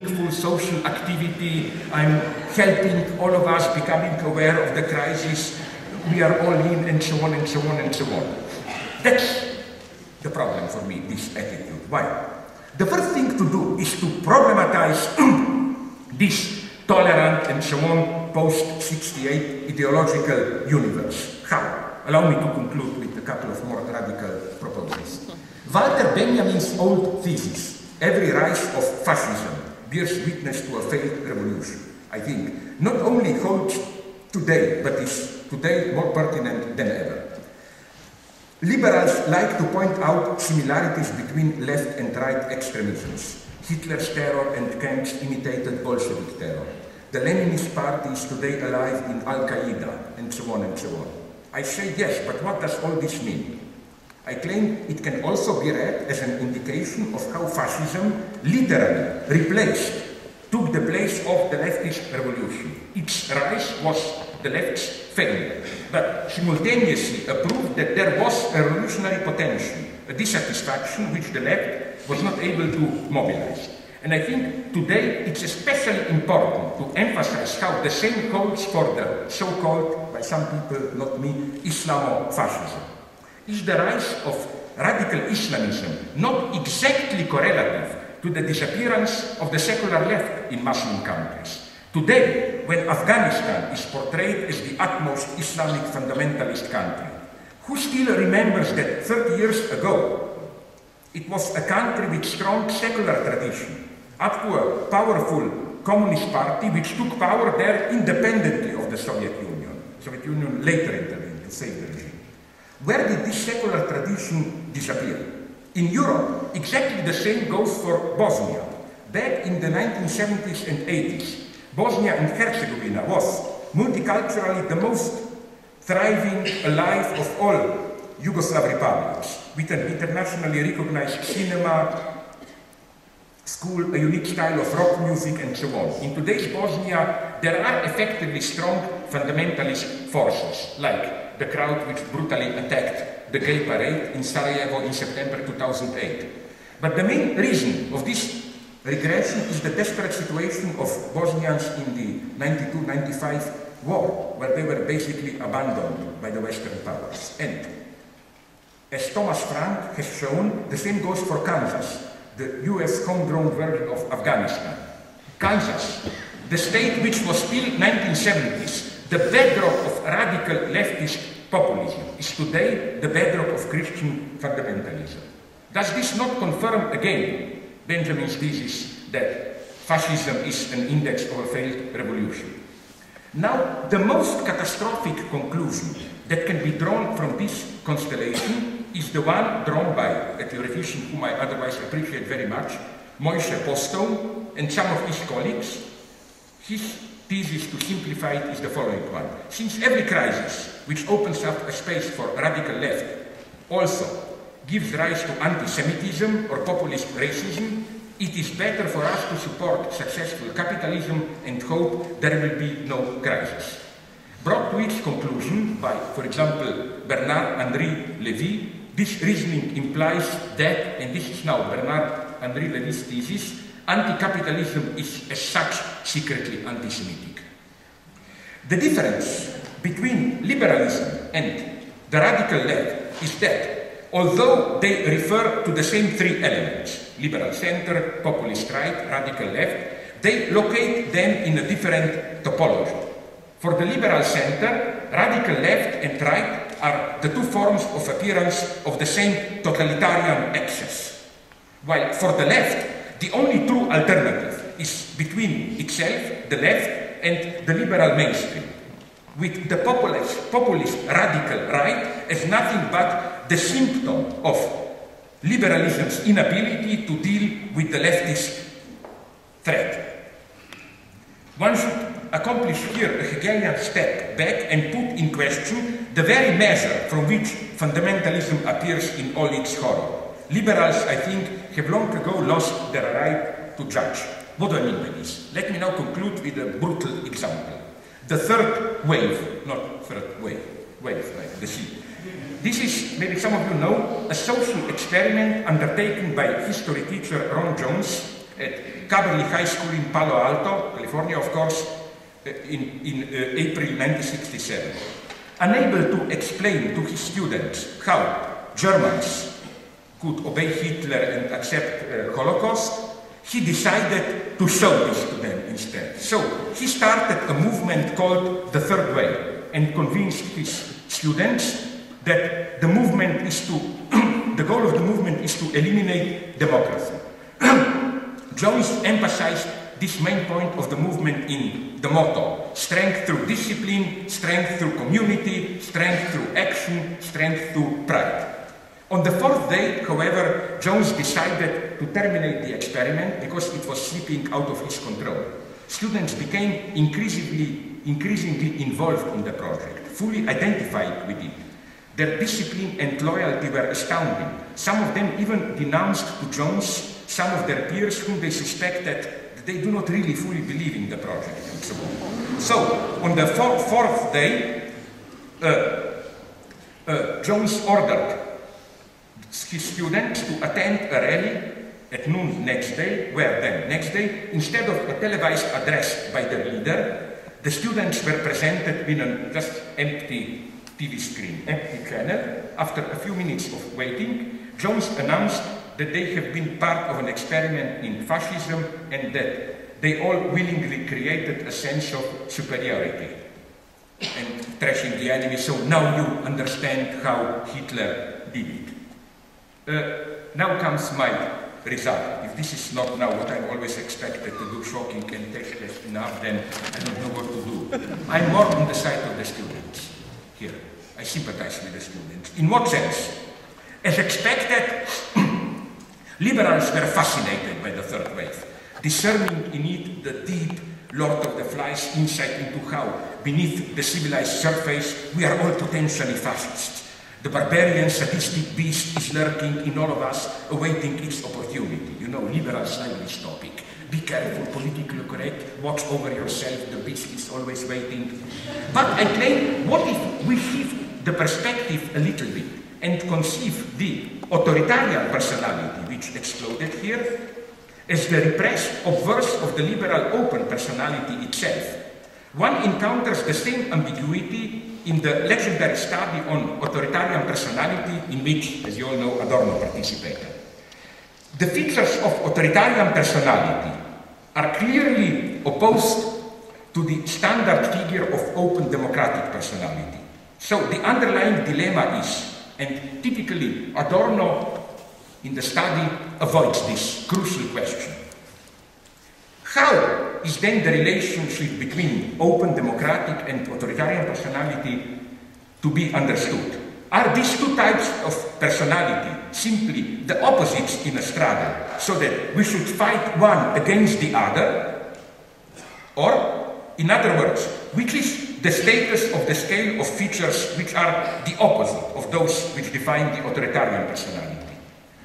full social activity, I'm helping all of us becoming aware of the crisis, we are all in, and so on and so on and so on. That's the problem for me, this attitude. Why? The first thing to do is to problematize this tolerant and so on post-68 ideological universe. How? Allow me to conclude with a couple of more radical proposals. Walter Benjamin's old thesis, every rise of fascism bears witness to a failed revolution, I think, not only holds today, but is today more pertinent than ever. Liberals like to point out similarities between left and right extremisms. Hitler's terror and Kemp's imitated Bolshevik terror. The Leninist party is today alive in Al-Qaeda, and so on and so on. I say yes, but what does all this mean? I claim it can also be read as an indication of how fascism literally took the place of the leftist revolution. Its rise was the left's failure, but simultaneously proved that there was a revolutionary potential, a dissatisfaction which the left was not able to mobilize. And I think today it's especially important to emphasize how the same holds for the so-called, by some people, not me, Islamo-fascism. Is the rise of radical Islamism not exactly correlative to the disappearance of the secular left in Muslim countries? Today, when Afghanistan is portrayed as the utmost Islamic fundamentalist country, who still remembers that 30 years ago it was a country with strong secular tradition, up to a powerful communist party which took power there independently of the Soviet Union. The Soviet Union later intervened to save the regime. Where did this secular tradition disappear? In Europe, exactly the same goes for Bosnia. Back in the 1970s and 80s, Bosnia and Herzegovina was multiculturally the most thriving, alive of all Yugoslav republics, with an internationally recognized cinema, school, a unique style of rock music, and so on. In today's Bosnia, there are effectively strong fundamentalist forces, like the crowd which brutally attacked the gay parade in Sarajevo in September 2008. But the main reason of this regression is the desperate situation of Bosnians in the 92-95 war, where they were basically abandoned by the Western powers. And as Thomas Frank has shown, the same goes for Kansas, the US homegrown version of Afghanistan. Kansas, the state which was still 1970s, the bedrock of radical leftist populism, is today the bedrock of Christian fundamentalism. Does this not confirm again Benjamin's thesis that fascism is an index of a failed revolution? Now, the most catastrophic conclusion that can be drawn from this constellation is the one drawn by a theoretician whom I otherwise appreciate very much, Moishe Postone, and some of his colleagues. His thesis, to simplify it, is the following one. Since every crisis which opens up a space for radical left also gives rise to anti-Semitism or populist racism, it is better for us to support successful capitalism and hope there will be no crisis. Brought to its conclusion by, for example, Bernard-Henri Lévy, this reasoning implies that, and this is now Bernard-Henri Lévy's thesis, anti-capitalism is as such secretly anti-Semitic. The difference between liberalism and the radical left is that, although they refer to the same three elements, liberal center, populist right, radical left, they locate them in a different topology. For the liberal center, radical left and right are the two forms of appearance of the same totalitarian excess. While for the left, the only true alternative is between itself, the left, and the liberal mainstream, with the populist radical right as nothing but the symptom of liberalism's inability to deal with the leftist threat. One should accomplish here a Hegelian step back and put in question the very measure from which fundamentalism appears in all its horror. Liberals, I think, have long ago lost their right to judge. What do I mean by this? Let me now conclude with a brutal example. The third wave, not third wave, like the sea. This is, maybe some of you know, a social experiment undertaken by history teacher Ron Jones at Caberly High School in Palo Alto, California, of course, in April 1967. Unable to explain to his students how Germans could obey Hitler and accept Holocaust, he decided to show this to them instead. So he started a movement called the Third Way and convinced his students that the movement is to, the goal of the movement is to eliminate democracy. Jones emphasized this main point of the movement in the motto: strength through discipline, strength through community, strength through action, strength through pride. On the fourth day, however, Jones decided to terminate the experiment because it was slipping out of his control. Students became increasingly involved in the project, fully identified with it. Their discipline and loyalty were astounding. Some of them even denounced to Jones some of their peers whom they suspected that they do not really fully believe in the project and so on. So, on the fourth day, Jones ordered his students to attend a rally at noon next day, where then, next day, instead of a televised address by the leader, the students were presented with a just empty TV screen, empty channel. After a few minutes of waiting, Jones announced that they have been part of an experiment in fascism and that they all willingly created a sense of superiority and trashing the enemy. So now you understand how Hitler did it. Now comes my result. If this is not now what I'm always expected to do, shocking and tasteless enough, then I don't know what to do. I'm more on the side of the students here. I sympathize with the students. In what sense? As expected, liberals were fascinated by the third wave, discerning in it the deep Lord of the Flies insight into how, beneath the civilized surface, we are all potentially fascists. The barbarian, sadistic beast is lurking in all of us, awaiting its opportunity. You know, liberals like this topic. Be careful, politically correct, watch over yourself, the beast is always waiting. But I claim, what if we shift the perspective a little bit and conceive the authoritarian personality which exploded here as the repressed obverse of the liberal open personality itself? One encounters the same ambiguity in the legendary study on authoritarian personality in which, as you all know, Adorno participated. The features of authoritarian personality are clearly opposed to the standard figure of open democratic personality. So the underlying dilemma is, and typically Adorno in the study avoids this crucial question: how is then the relationship between open democratic and authoritarian personality to be understood? Are these two types of personality simply the opposites in a struggle, so that we should fight one against the other? Or, in other words, which is the status of the scale of features which are the opposite of those which define the authoritarian personality?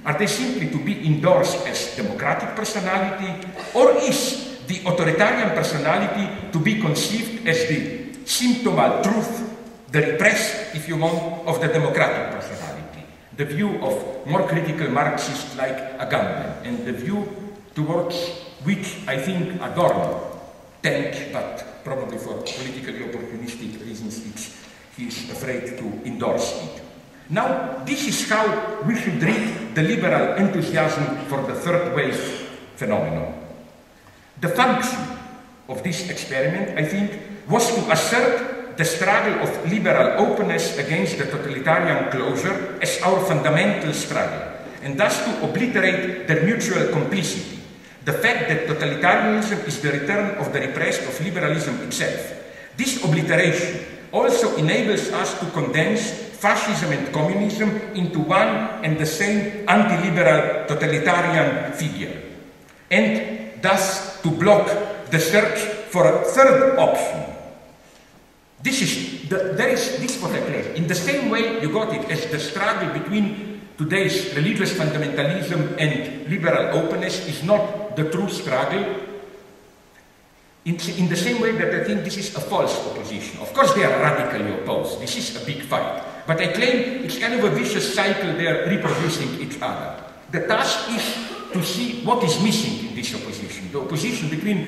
Are they simply to be endorsed as democratic personality, or is the authoritarian personality to be conceived as the symptomal truth, the repressed, if you want, of the democratic personality? The view of more critical Marxists like Agamben, and the view towards which I think Adorno tends, but probably for politically opportunistic reasons which he is afraid to endorse it. Now, this is how we should read the liberal enthusiasm for the third wave phenomenon. The function of this experiment, I think, was to assert the struggle of liberal openness against the totalitarian closure as our fundamental struggle, and thus to obliterate their mutual complicity. The fact that totalitarianism is the return of the repressed of liberalism itself. This obliteration also enables us to condense fascism and communism into one and the same anti-liberal totalitarian figure, and thus to block the search for a third option. This is what I claim. In the same way you got it as the struggle between today's religious fundamentalism and liberal openness is not the true struggle. In the same way that I think this is a false opposition. Of course they are radically opposed. This is a big fight. But I claim it's kind of a vicious cycle. They are reproducing each other. The task is to see what is missing in this opposition. The opposition between